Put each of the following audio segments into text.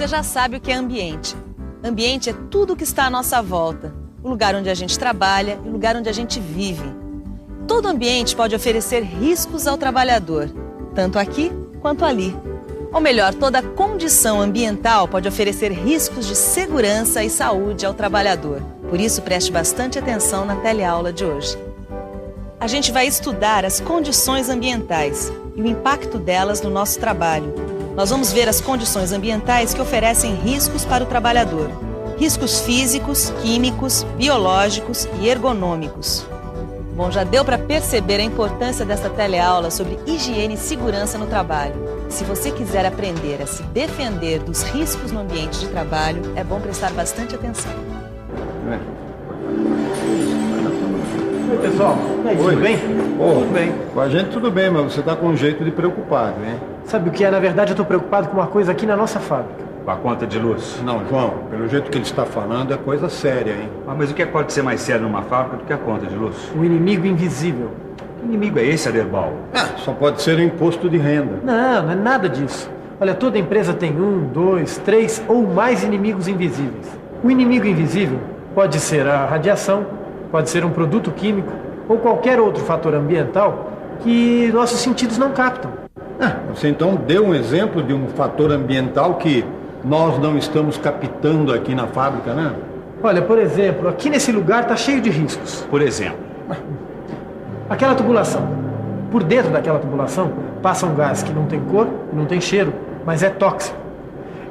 você já sabe o que é ambiente. Ambiente é tudo o que está à nossa volta, o lugar onde a gente trabalha e o lugar onde a gente vive. Todo ambiente pode oferecer riscos ao trabalhador, tanto aqui quanto ali. Ou melhor, toda condição ambiental pode oferecer riscos de segurança e saúde ao trabalhador. Por isso, preste bastante atenção na teleaula de hoje. A gente vai estudar as condições ambientais e o impacto delas no nosso trabalho. Nós vamos ver as condições ambientais que oferecem riscos para o trabalhador. Riscos físicos, químicos, biológicos e ergonômicos. Bom, já deu para perceber a importância dessa teleaula sobre higiene e segurança no trabalho. Se você quiser aprender a se defender dos riscos no ambiente de trabalho, é bom prestar bastante atenção. Oi, pessoal. E aí, tudo bem? Tudo bem. Com a gente tudo bem, mas você está com um jeito de preocupado, hein? Sabe o que é? Na verdade, eu estou preocupado com uma coisa aqui na nossa fábrica. Com a conta de luz? Não, João, pelo jeito que ele está falando, é coisa séria, hein? Mas o que pode ser mais sério numa fábrica do que a conta de luz? O inimigo invisível. Que inimigo é esse, Aderbal? Só pode ser o imposto de renda. Não é nada disso. Olha, toda empresa tem 1, 2, 3 ou mais inimigos invisíveis. O inimigo invisível pode ser a radiação, pode ser um produto químico ou qualquer outro fator ambiental que nossos sentidos não captam. Você então deu um exemplo de um fator ambiental que nós não estamos captando aqui na fábrica, né? Olha, por exemplo, aqui nesse lugar está cheio de riscos. Por exemplo? Aquela tubulação. Por dentro daquela tubulação passa um gás que não tem cor, não tem cheiro, mas é tóxico.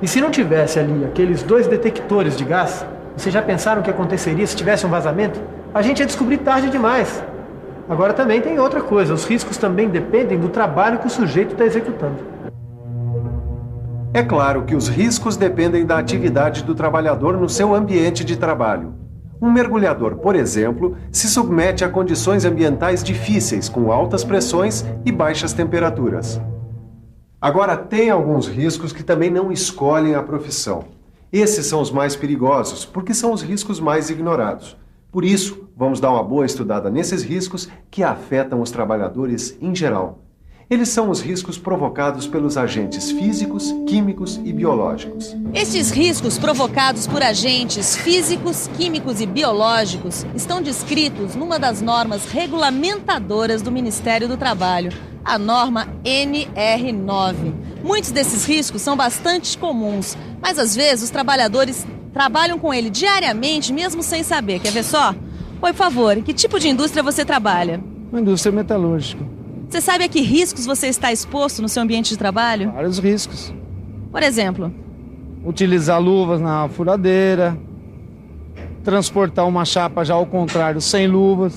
E se não tivesse ali aqueles 2 detectores de gás, vocês já pensaram o que aconteceria se tivesse um vazamento? A gente ia descobrir tarde demais. Agora também tem outra coisa, os riscos também dependem do trabalho que o sujeito está executando. É claro que os riscos dependem da atividade do trabalhador no seu ambiente de trabalho. Um mergulhador, por exemplo, se submete a condições ambientais difíceis, com altas pressões e baixas temperaturas. Agora, tem alguns riscos que também não escolhem a profissão. Esses são os mais perigosos, porque são os riscos mais ignorados. Por isso, vamos dar uma boa estudada nesses riscos que afetam os trabalhadores em geral. Eles são os riscos provocados pelos agentes físicos, químicos e biológicos. Estes riscos provocados por agentes físicos, químicos e biológicos estão descritos numa das normas regulamentadoras do Ministério do Trabalho, a norma NR9. Muitos desses riscos são bastante comuns, mas às vezes os trabalhadores trabalham com ele diariamente, mesmo sem saber. Quer ver só? Oi, por favor, em que tipo de indústria você trabalha? Uma indústria metalúrgica. Você sabe a que riscos você está exposto no seu ambiente de trabalho? Vários riscos. Por exemplo? Utilizar luvas na furadeira, transportar uma chapa já ao contrário, sem luvas.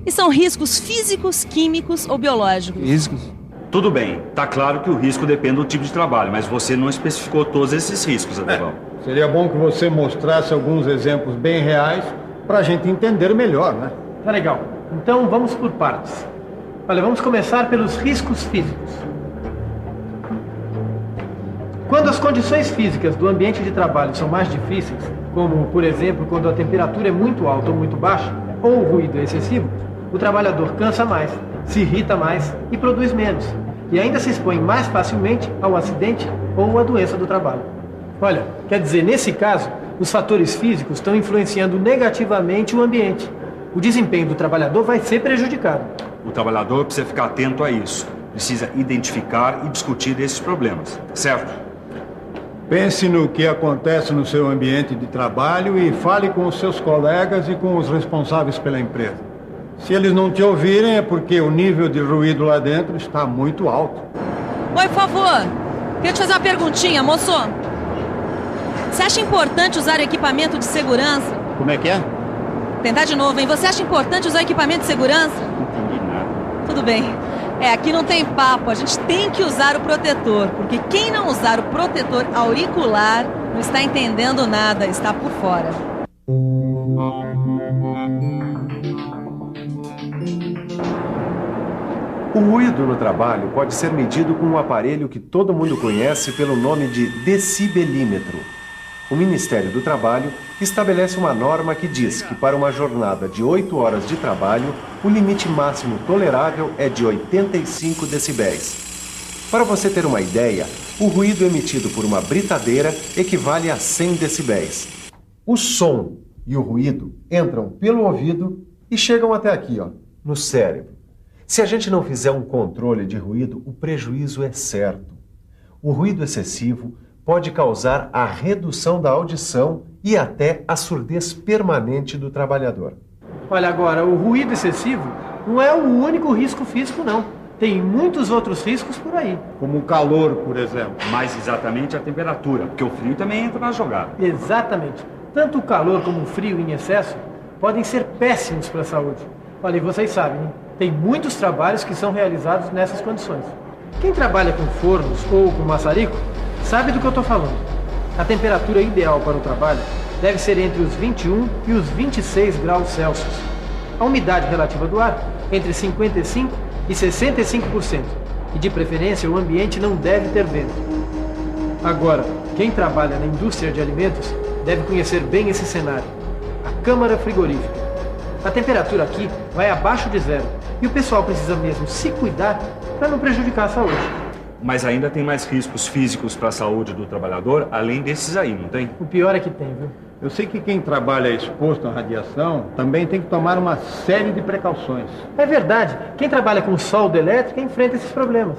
E são riscos físicos, químicos ou biológicos? Físicos. Tudo bem, tá claro que o risco depende do tipo de trabalho, mas você não especificou todos esses riscos, Aderbal. Seria bom que você mostrasse alguns exemplos bem reais para a gente entender melhor, né? Tá legal. Então vamos por partes. Olha, vamos começar pelos riscos físicos. Quando as condições físicas do ambiente de trabalho são mais difíceis, como, por exemplo, quando a temperatura é muito alta ou muito baixa, ou o ruído é excessivo, o trabalhador cansa mais, se irrita mais e produz menos, e ainda se expõe mais facilmente ao acidente ou à doença do trabalho. Olha, quer dizer, nesse caso, os fatores físicos estão influenciando negativamente o ambiente. O desempenho do trabalhador vai ser prejudicado. O trabalhador precisa ficar atento a isso. Precisa identificar e discutir esses problemas, certo? Pense no que acontece no seu ambiente de trabalho e fale com os seus colegas e com os responsáveis pela empresa. Se eles não te ouvirem, é porque o nível de ruído lá dentro está muito alto. Oi, por favor. Queria te fazer uma perguntinha, moço. Você acha importante usar equipamento de segurança? Como é que é? Tentar de novo, hein? Você acha importante usar equipamento de segurança? Não entendi nada. Tudo bem. Aqui não tem papo, a gente tem que usar o protetor, porque quem não usar o protetor auricular não está entendendo nada, está por fora. O ruído no trabalho pode ser medido com um aparelho que todo mundo conhece pelo nome de decibelímetro. O Ministério do Trabalho estabelece uma norma que diz que para uma jornada de 8 horas de trabalho, o limite máximo tolerável é de 85 decibéis. Para você ter uma ideia, O ruído emitido por uma britadeira equivale a 100 decibéis. O som e o ruído entram pelo ouvido e chegam até aqui, ó, no cérebro. Se a gente não fizer um controle de ruído, o prejuízo é certo. O ruído excessivo pode causar a redução da audição e até a surdez permanente do trabalhador. Olha, agora, o ruído excessivo não é o único risco físico, não. Tem muitos outros riscos por aí. Como o calor, por exemplo. Mais exatamente a temperatura, porque o frio também entra na jogada. Exatamente. Tanto o calor como o frio em excesso podem ser péssimos para a saúde. Olha, e vocês sabem, hein? Tem muitos trabalhos que são realizados nessas condições. Quem trabalha com fornos ou com maçarico sabe do que eu estou falando. A temperatura ideal para o trabalho deve ser entre os 21 e os 26 graus Celsius. A umidade relativa do ar entre 55% e 65%. E de preferência o ambiente não deve ter vento. Agora, quem trabalha na indústria de alimentos deve conhecer bem esse cenário. A câmara frigorífica. A temperatura aqui vai abaixo de zero e o pessoal precisa mesmo se cuidar para não prejudicar a saúde. Mas ainda tem mais riscos físicos para a saúde do trabalhador, além desses aí, não tem? O pior é que tem, viu? Eu sei que quem trabalha exposto à radiação também tem que tomar uma série de precauções. É verdade. Quem trabalha com solda elétrica enfrenta esses problemas.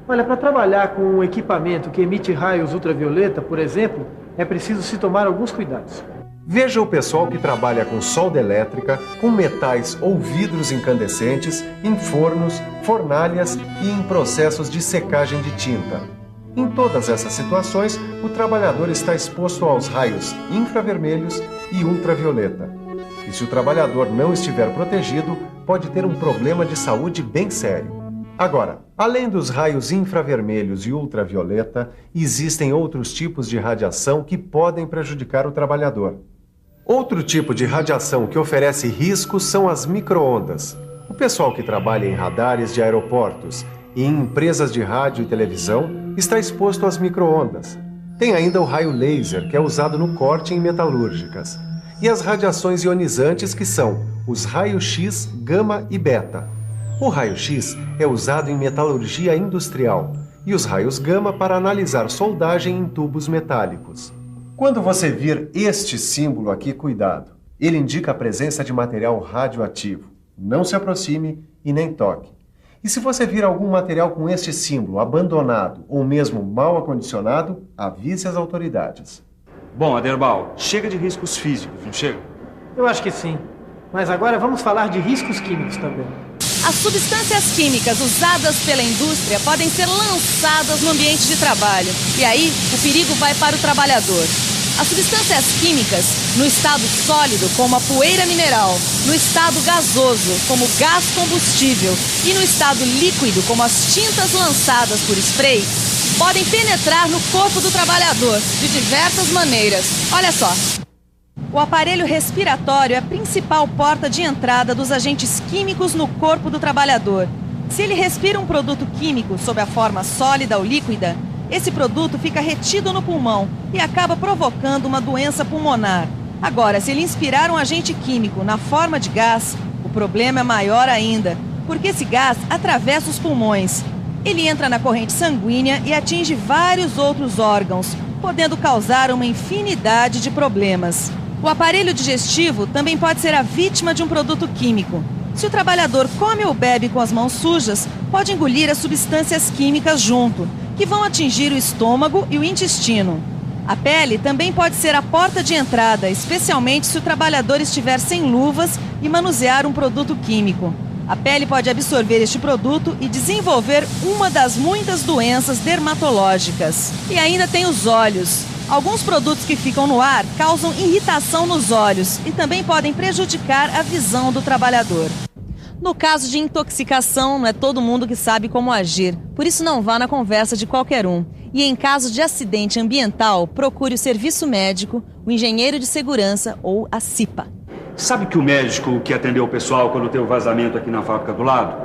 Olha, para trabalhar com um equipamento que emite raios ultravioleta, por exemplo, é preciso se tomar alguns cuidados. Veja o pessoal que trabalha com solda elétrica, com metais ou vidros incandescentes, em fornos, fornalhas e em processos de secagem de tinta. Em todas essas situações, o trabalhador está exposto aos raios infravermelhos e ultravioleta. E se o trabalhador não estiver protegido, pode ter um problema de saúde bem sério. Agora, além dos raios infravermelhos e ultravioleta, existem outros tipos de radiação que podem prejudicar o trabalhador. Outro tipo de radiação que oferece riscos são as micro-ondas. O pessoal que trabalha em radares de aeroportos e em empresas de rádio e televisão está exposto às micro-ondas. Tem ainda o raio laser, que é usado no corte em metalúrgicas. E as radiações ionizantes, que são os raios X, gama e beta. O raio-X é usado em metalurgia industrial e os raios gama para analisar soldagem em tubos metálicos. Quando você vir este símbolo aqui, cuidado. Ele indica a presença de material radioativo. Não se aproxime e nem toque. E se você vir algum material com este símbolo abandonado ou mesmo mal acondicionado, avise as autoridades. Bom, Aderbal, chega de riscos físicos, não chega? Eu acho que sim. Mas agora vamos falar de riscos químicos também. As substâncias químicas usadas pela indústria podem ser lançadas no ambiente de trabalho. E aí, o perigo vai para o trabalhador. As substâncias químicas, no estado sólido, como a poeira mineral, no estado gasoso, como gás combustível, e no estado líquido, como as tintas lançadas por spray, podem penetrar no corpo do trabalhador de diversas maneiras. Olha só. O aparelho respiratório é a principal porta de entrada dos agentes químicos no corpo do trabalhador. Se ele respira um produto químico sob a forma sólida ou líquida, esse produto fica retido no pulmão e acaba provocando uma doença pulmonar. Agora, se ele inspirar um agente químico na forma de gás, o problema é maior ainda, porque esse gás atravessa os pulmões. Ele entra na corrente sanguínea e atinge vários outros órgãos, podendo causar uma infinidade de problemas. O aparelho digestivo também pode ser a vítima de um produto químico. Se o trabalhador come ou bebe com as mãos sujas, pode engolir as substâncias químicas junto, que vão atingir o estômago e o intestino. A pele também pode ser a porta de entrada, especialmente se o trabalhador estiver sem luvas e manusear um produto químico. A pele pode absorver este produto e desenvolver uma das muitas doenças dermatológicas. E ainda tem os olhos. Alguns produtos que ficam no ar causam irritação nos olhos e também podem prejudicar a visão do trabalhador. No caso de intoxicação, não é todo mundo que sabe como agir, por isso não vá na conversa de qualquer um. E em caso de acidente ambiental, procure o serviço médico, o engenheiro de segurança ou a CIPA. Sabe que o médico que atendeu o pessoal quando teve o vazamento aqui na fábrica do lado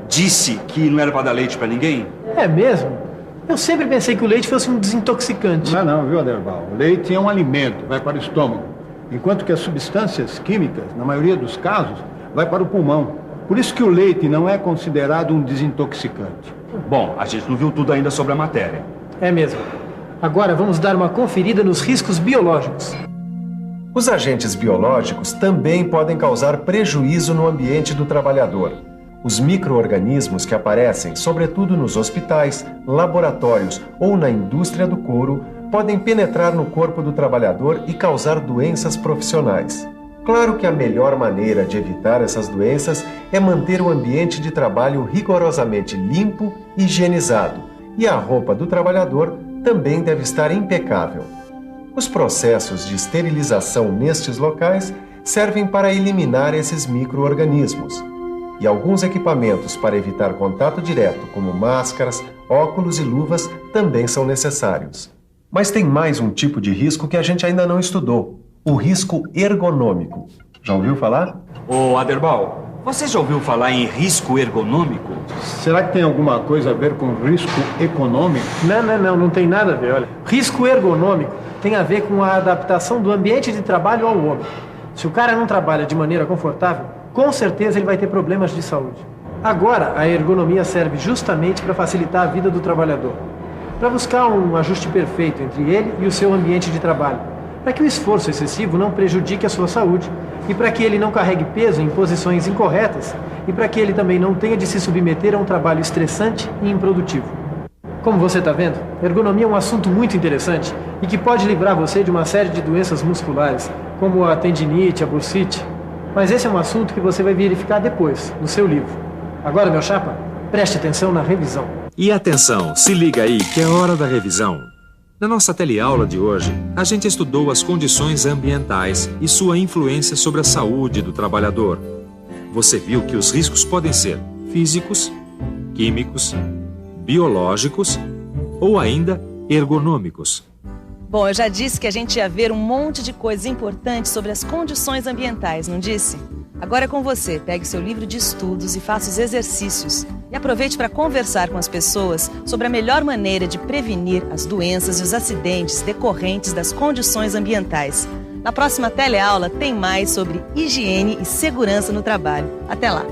disse que não era para dar leite para ninguém? É mesmo? Eu sempre pensei que o leite fosse um desintoxicante. Não, viu, Aderbal? O leite é um alimento, vai para o estômago. Enquanto que as substâncias químicas, na maioria dos casos, vai para o pulmão. Por isso que o leite não é considerado um desintoxicante. Bom, a gente não viu tudo ainda sobre a matéria. É mesmo. Agora vamos dar uma conferida nos riscos biológicos. Os agentes biológicos também podem causar prejuízo no ambiente do trabalhador. Os micro-organismos que aparecem, sobretudo nos hospitais, laboratórios ou na indústria do couro, podem penetrar no corpo do trabalhador e causar doenças profissionais. Claro que a melhor maneira de evitar essas doenças é manter o ambiente de trabalho rigorosamente limpo e higienizado, e a roupa do trabalhador também deve estar impecável. Os processos de esterilização nestes locais servem para eliminar esses micro-organismos. E alguns equipamentos para evitar contato direto, como máscaras, óculos e luvas, também são necessários. Mas tem mais um tipo de risco que a gente ainda não estudou: o risco ergonômico. Já ouviu falar? Ô, Aderbal, você já ouviu falar em risco ergonômico? Será que tem alguma coisa a ver com risco econômico? Não tem nada a ver, olha. Risco ergonômico tem a ver com a adaptação do ambiente de trabalho ao homem. Se o cara não trabalha de maneira confortável, com certeza ele vai ter problemas de saúde. Agora, a ergonomia serve justamente para facilitar a vida do trabalhador, para buscar um ajuste perfeito entre ele e o seu ambiente de trabalho, para que o esforço excessivo não prejudique a sua saúde e para que ele não carregue peso em posições incorretas e para que ele também não tenha de se submeter a um trabalho estressante e improdutivo. Como você está vendo, ergonomia é um assunto muito interessante e que pode livrar você de uma série de doenças musculares, como a tendinite, a bursite. Mas esse é um assunto que você vai verificar depois, no seu livro. Agora, meu chapa, preste atenção na revisão. E atenção, se liga aí que é hora da revisão. Na nossa teleaula de hoje, a gente estudou as condições ambientais e sua influência sobre a saúde do trabalhador. Você viu que os riscos podem ser físicos, químicos, biológicos ou ainda ergonômicos. Bom, eu já disse que a gente ia ver um monte de coisas importantes sobre as condições ambientais, não disse? Agora é com você. Pegue seu livro de estudos e faça os exercícios. E aproveite para conversar com as pessoas sobre a melhor maneira de prevenir as doenças e os acidentes decorrentes das condições ambientais. Na próxima teleaula tem mais sobre higiene e segurança no trabalho. Até lá!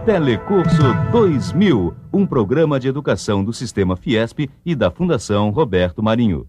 Telecurso 2000, um programa de educação do Sistema Fiesp e da Fundação Roberto Marinho.